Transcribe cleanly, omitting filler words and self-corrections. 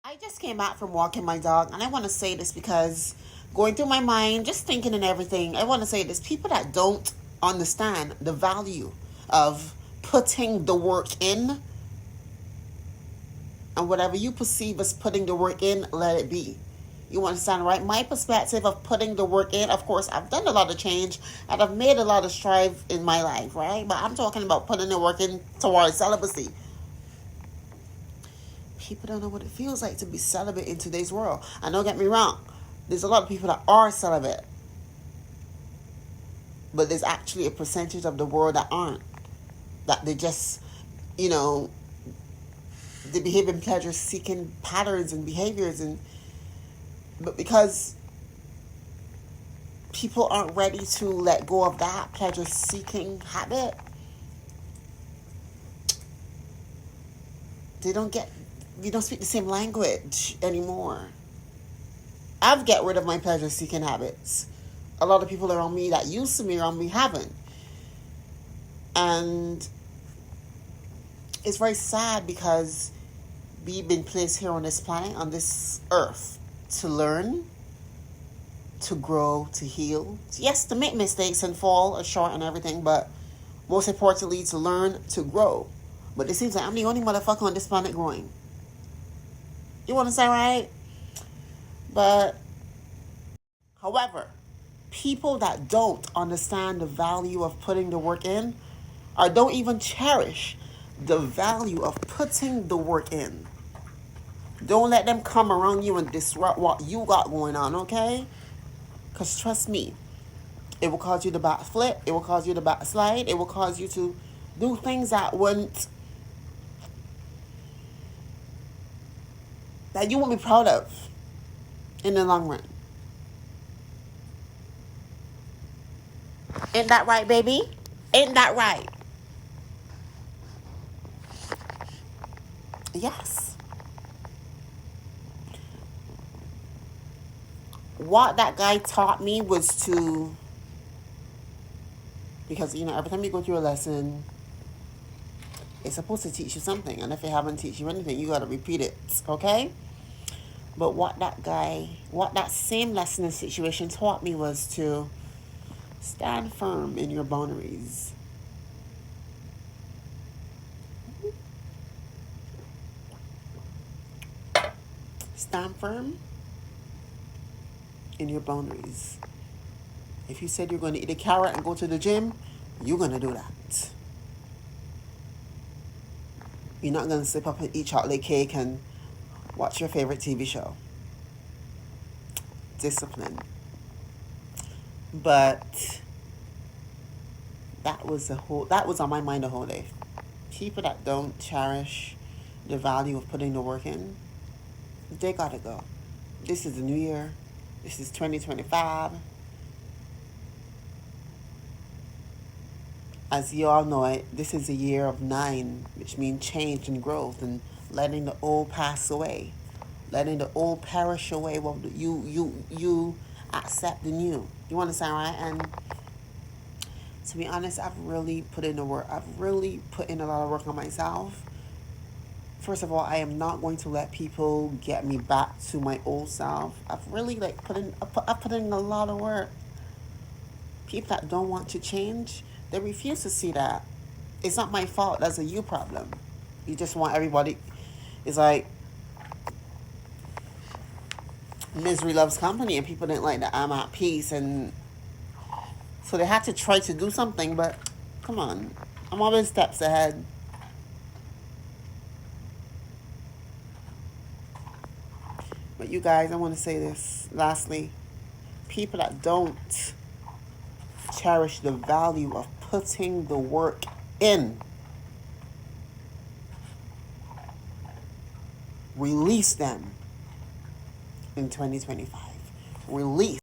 I just came back from walking my dog, and I want to say this because going through my mind, just thinking and everything, I want to say this. People that don't understand the value of putting the work in, and whatever you perceive as putting the work in, let it be. You understand, right? My perspective of putting the work in, of course, I've done a lot of change and I've made a lot of strive in my life, right? But I'm talking about putting the work in towards celibacy. People don't know what it feels like to be celibate in today's world. And don't get me wrong, there's a lot of people that are celibate, but there's actually a percentage of the world that aren't. That they just, you know, they behave in pleasure seeking patterns and behaviors, and but because people aren't ready to let go of that pleasure seeking habit, they don't get, we don't speak the same language anymore. I've get rid of my pleasure seeking habits. A lot of people around me that used to be around me haven't. And it's very sad because we've been placed here on this planet, on this earth, to learn, to grow, to heal. Yes, to make mistakes and fall short and everything, but most importantly, to learn, to grow. But it seems like I'm the only motherfucker on this planet growing. You want to say right? But, however, people that don't understand the value of putting the work in, or don't even cherish the value of putting the work in, don't let them come around you and disrupt what you got going on, okay? Because trust me, it will cause you to backflip. It will cause you to backslide. It will cause you to do things that wouldn't, that you won't be proud of in the long run. Ain't that right, baby? Ain't that right? Yes. What that guy taught me was to, because every time you go through a lesson, it's supposed to teach you something, and if it haven't teach you anything, you gotta repeat it, okay? But what that same lesson and situation taught me was to stand firm in your boundaries. Stand firm in your boundaries. If you said you're going to eat a carrot and go to the gym, you're going to do that. You're not going to slip up and eat chocolate cake and watch your favorite TV show. Discipline. But that was on my mind the whole day. People that don't cherish the value of putting the work in, they gotta go. This is the new year. This is 2025. As you all know it, this is a year of 9, which means change and growth and letting the old pass away, letting the old perish away. Well, you accept the new. You understand, right? And to be honest, I've really put in the work. I've really put in a lot of work on myself. First of all, I am not going to let people get me back to my old self. I've really I put in a lot of work. People that don't want to change, they refuse to see that. It's not my fault. That's a you problem. You just want everybody. It's like misery loves company, and people didn't like that I'm at peace, and so they had to try to do something. But come on, I'm always steps ahead. But you guys, I want to say this lastly: people that don't cherish the value of putting the work in, release them in 2025. Release.